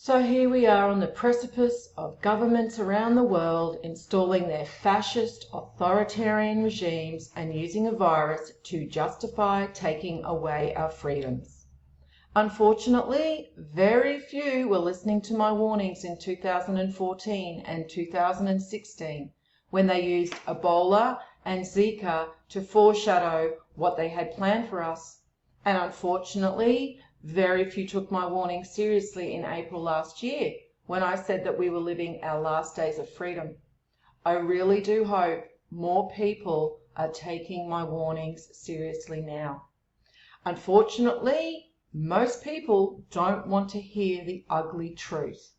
So here we are on the precipice of governments around the world installing their fascist authoritarian regimes and using a virus to justify taking away our freedoms. Unfortunately, very few were listening to my warnings in 2014 and 2016 when they used Ebola and Zika to foreshadow what they had planned for us. And unfortunately, very few took my warning seriously in April last year when I said that we were living our last days of freedom. I really do hope more people are taking my warnings seriously now. Unfortunately, most people don't want to hear the ugly truth.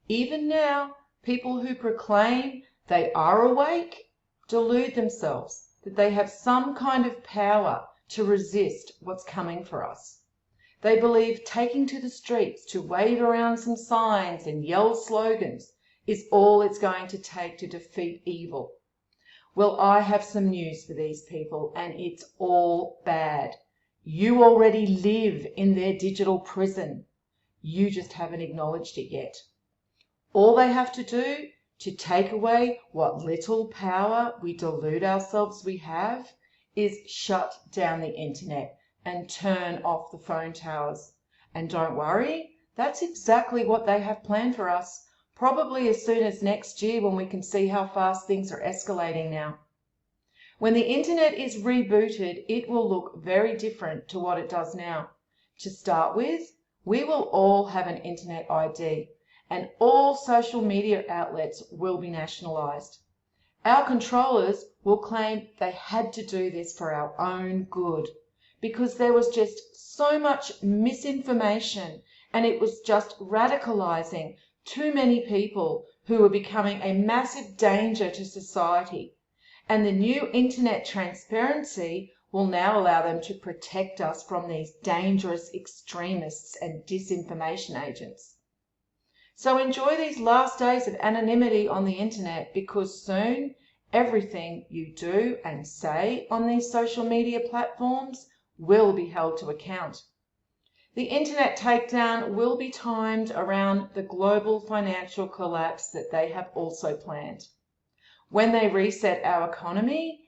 Even now, people who proclaim they are awake delude themselves that they have some kind of power to resist what's coming for us. They believe taking to the streets to wave around some signs and yell slogans is all it's going to take to defeat evil. Well, I have some news for these people, and it's all bad. You already live in their digital prison. You just haven't acknowledged it yet. All they have to do to take away what little power we delude ourselves we have is shut down the internet and turn off the phone towers. And don't worry, that's exactly what they have planned for us, probably as soon as next year when we can see how fast things are escalating now. When the internet is rebooted, it will look very different to what it does now. To start with, we will all have an internet ID, and all social media outlets will be nationalised. Our controllers will claim they had to do this for our own good, because there was just so much misinformation and it was just radicalizing too many people who were becoming a massive danger to society. And the new internet transparency will now allow them to protect us from these dangerous extremists and disinformation agents. So enjoy these last days of anonymity on the internet, because soon everything you do and say on these social media platforms will be held to account. The internet takedown will be timed around the global financial collapse that they have also planned. When they reset our economy,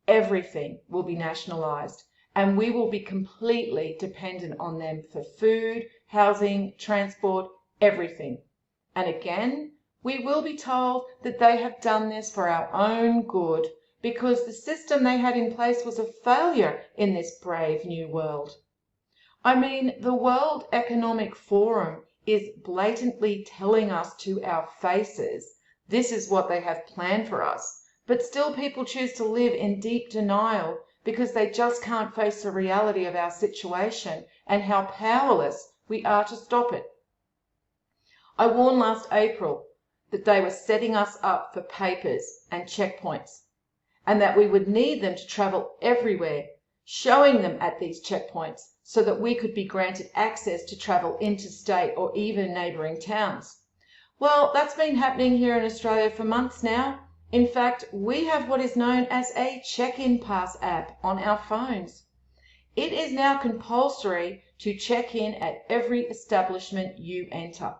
everything will be nationalised and we will be completely dependent on them for food, housing, transport, everything. And again, we will be told that they have done this for our own good because the system they had in place was a failure in this brave new world. I mean, the World Economic Forum is blatantly telling us to our faces this is what they have planned for us, but still people choose to live in deep denial because they just can't face the reality of our situation and how powerless we are to stop it. I warned last April that they were setting us up for papers and checkpoints, and that we would need them to travel everywhere, showing them at these checkpoints so that we could be granted access to travel interstate or even neighbouring towns. Well, that's been happening here in Australia for months now. In fact, we have what is known as a check-in pass app on our phones. It is now compulsory to check in at every establishment you enter.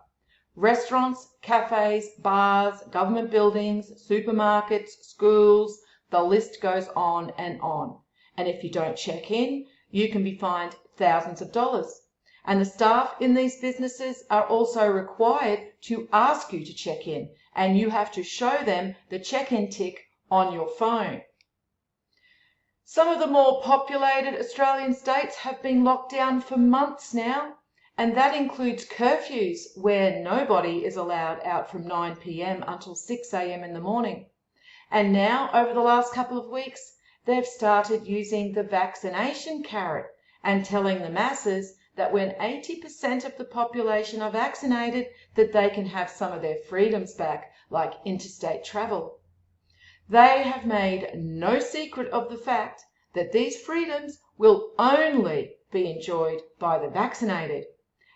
Restaurants, cafes, bars, government buildings, supermarkets, schools, the list goes on and on. And if you don't check in, you can be fined thousands of dollars. And the staff in these businesses are also required to ask you to check in, and you have to show them the check-in tick on your phone. Some of the more populated Australian states have been locked down for months now, and that includes curfews where nobody is allowed out from 9 p.m. until 6 a.m. in the morning. And now, over the last couple of weeks, they've started using the vaccination carrot and telling the masses that when 80% of the population are vaccinated, that they can have some of their freedoms back, like interstate travel. They have made no secret of the fact that these freedoms will only be enjoyed by the vaccinated,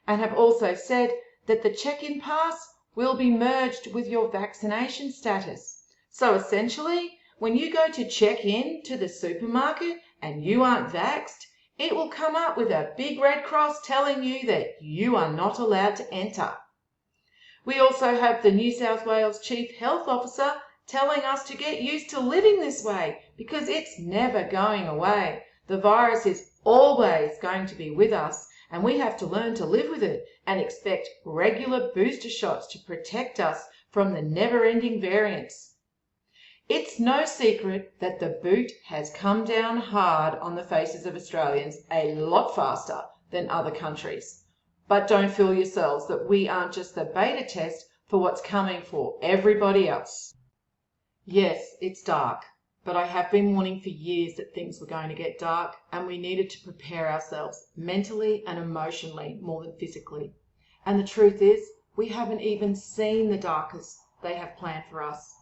and have also said that the check-in pass will be merged with your vaccination status. So essentially, when you go to check in to the supermarket and you aren't vaxxed, it will come up with a big red cross telling you that you are not allowed to enter. We also have the New South Wales Chief Health Officer telling us to get used to living this way because it's never going away. The virus is always going to be with us, and we have to learn to live with it and expect regular booster shots to protect us from the never-ending variants. It's no secret that the boot has come down hard on the faces of Australians a lot faster than other countries. But don't fool yourselves that we aren't just the beta test for what's coming for everybody else. Yes, it's dark, but I have been warning for years that things were going to get dark and we needed to prepare ourselves mentally and emotionally more than physically. And the truth is, we haven't even seen the darkest they have planned for us.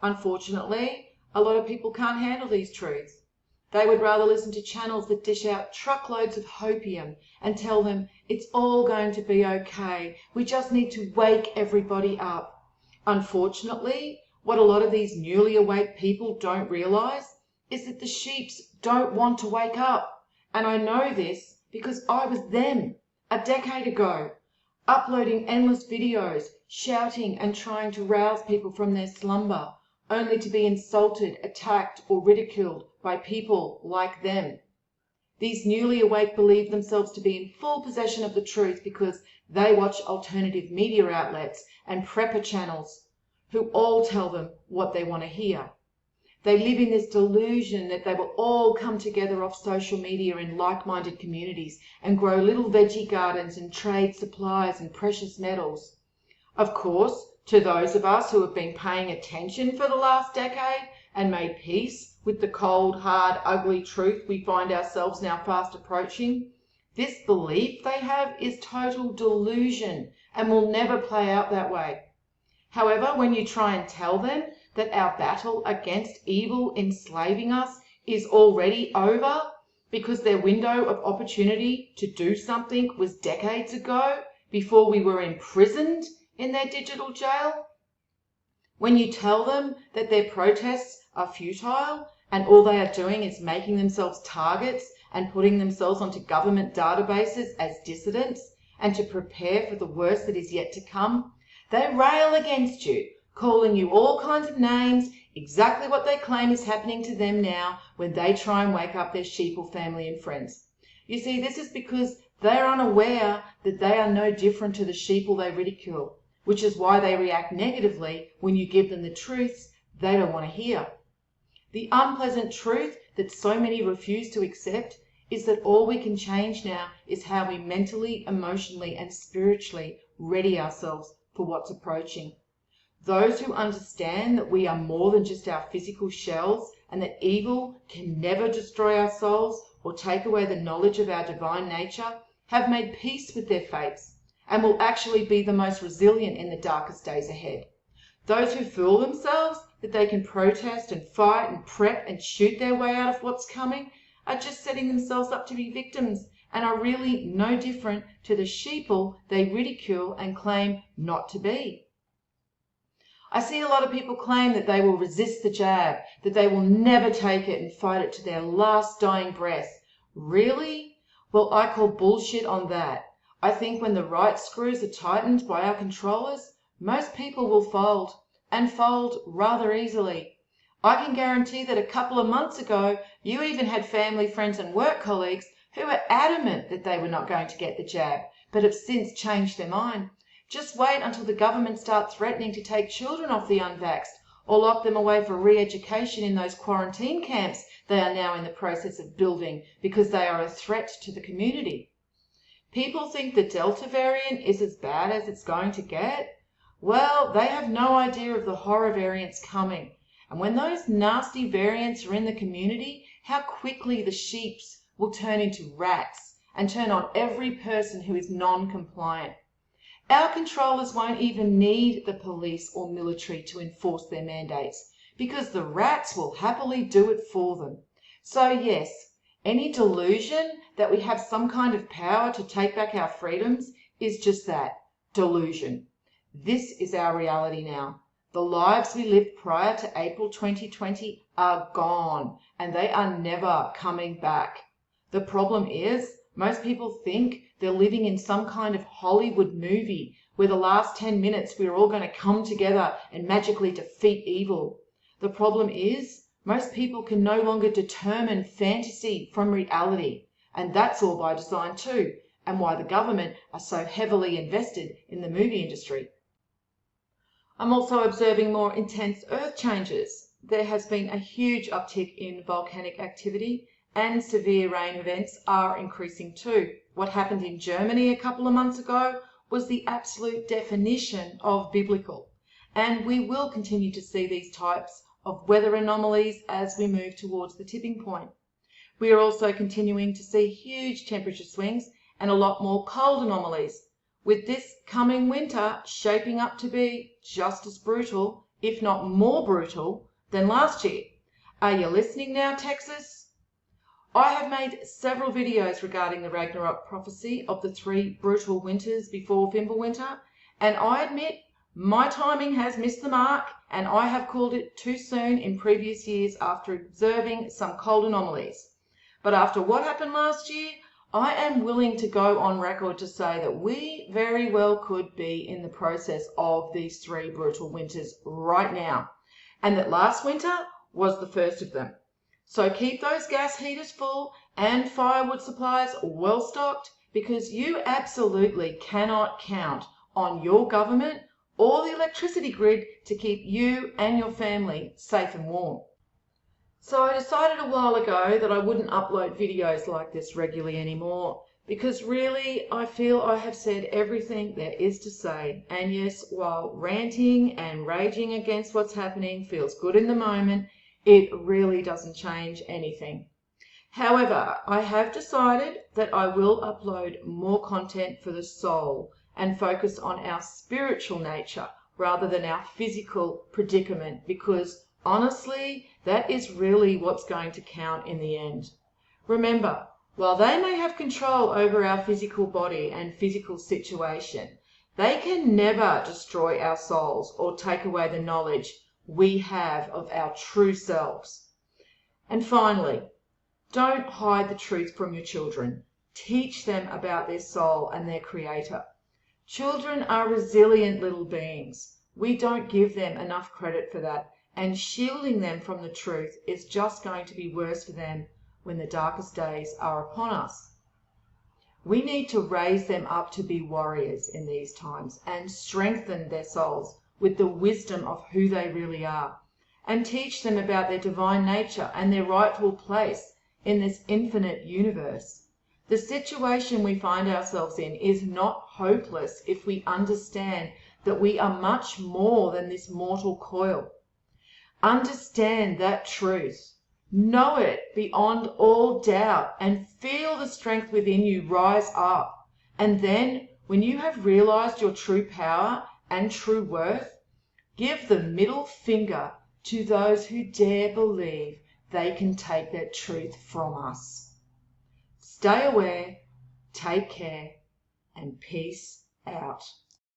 Unfortunately, a lot of people can't handle these truths. They would rather listen to channels that dish out truckloads of hopium and tell them it's all going to be okay. We just need to wake everybody up. Unfortunately, what a lot of these newly awake people don't realise is that the sheeps don't want to wake up. And I know this because I was them a decade ago, uploading endless videos, shouting and trying to rouse people from their slumber, only to be insulted, attacked or ridiculed by people like them. These newly awake believe themselves to be in full possession of the truth because they watch alternative media outlets and prepper channels who all tell them what they want to hear. They live in this delusion that they will all come together off social media in like-minded communities and grow little veggie gardens and trade supplies and precious metals. Of course, to those of us who have been paying attention for the last decade and made peace with the cold, hard, ugly truth we find ourselves now fast approaching, this belief they have is total delusion and will never play out that way. However, when you try and tell them that our battle against evil enslaving us is already over because their window of opportunity to do something was decades ago, before we were imprisoned in their digital jail, when you tell them that their protests are futile and all they are doing is making themselves targets and putting themselves onto government databases as dissidents and to prepare for the worst that is yet to come, they rail against you, calling you all kinds of names, exactly what they claim is happening to them now when they try and wake up their sheeple family and friends. You see, this is because they are unaware that they are no different to the sheeple they ridicule, which is why they react negatively when you give them the truths they don't want to hear. The unpleasant truth that so many refuse to accept is that all we can change now is how we mentally, emotionally and spiritually ready ourselves for what's approaching. Those who understand that we are more than just our physical shells and that evil can never destroy our souls or take away the knowledge of our divine nature have made peace with their fates and will actually be the most resilient in the darkest days ahead. Those who fool themselves that they can protest and fight and prep and shoot their way out of what's coming are just setting themselves up to be victims and are really no different to the sheeple they ridicule and claim not to be. I see a lot of people claim that they will resist the jab, that they will never take it and fight it to their last dying breath. Really? Well, I call bullshit on that. I think when the right screws are tightened by our controllers, most people will fold, and fold rather easily. I can guarantee that a couple of months ago, you even had family, friends and work colleagues who were adamant that they were not going to get the jab, but have since changed their mind. Just wait until the government start threatening to take children off the unvaxxed or lock them away for re-education in those quarantine camps they are now in the process of building because they are a threat to the community. People think the Delta variant is as bad as it's going to get. Well, they have no idea of the horror variants coming. And when those nasty variants are in the community, how quickly the sheeps will turn into rats and turn on every person who is non-compliant. Our controllers won't even need the police or military to enforce their mandates because the rats will happily do it for them. So yes, any delusion that we have some kind of power to take back our freedoms is just that, delusion. This is our reality now. The lives we lived prior to April 2020 are gone and they are never coming back. The problem is Most people think they're living in some kind of Hollywood movie where the last 10 minutes we're all going to come together and magically defeat evil. The problem is, most people can no longer determine fantasy from reality, and that's all by design too, and why the government are so heavily invested in the movie industry. I'm also observing more intense earth changes. There has been a huge uptick in volcanic activity, and severe rain events are increasing too. What happened in Germany a couple of months ago was the absolute definition of biblical, and we will continue to see these types of weather anomalies as we move towards the tipping point. We are also continuing to see huge temperature swings and a lot more cold anomalies, with this coming winter shaping up to be just as brutal, if not more brutal, than last year. Are you listening now, Texas? I have made several videos regarding the Ragnarok prophecy of the 3 brutal winters before Fimbulwinter, and I admit my timing has missed the mark, and I have called it too soon in previous years after observing some cold anomalies. But after what happened last year, I am willing to go on record to say that we very well could be in the process of these 3 brutal winters right now, and that last winter was the first of them. So keep those gas heaters full and firewood supplies well stocked, because you absolutely cannot count on your government or the electricity grid to keep you and your family safe and warm. So I decided a while ago that I wouldn't upload videos like this regularly anymore, because really I feel I have said everything there is to say. And yes, while ranting and raging against what's happening feels good in the moment, it really doesn't change anything. However, I have decided that I will upload more content for the soul and focus on our spiritual nature rather than our physical predicament, because honestly, that is really what's going to count in the end. Remember, while they may have control over our physical body and physical situation, they can never destroy our souls or take away the knowledge we have of our true selves. And finally, don't hide the truth from your children. Teach them about their soul and their creator. Children are resilient little beings. We don't give them enough credit for that, and shielding them from the truth is just going to be worse for them when the darkest days are upon us. We need to raise them up to be warriors in these times and strengthen their souls with the wisdom of who they really are, and teach them about their divine nature and their rightful place in this infinite universe. The situation we find ourselves in is not hopeless if we understand that we are much more than this mortal coil. Understand that truth. Know it beyond all doubt and feel the strength within you rise up. And then, when you have realized your true power and true worth, give the middle finger to those who dare believe they can take that truth from us. Stay aware, take care, and peace out.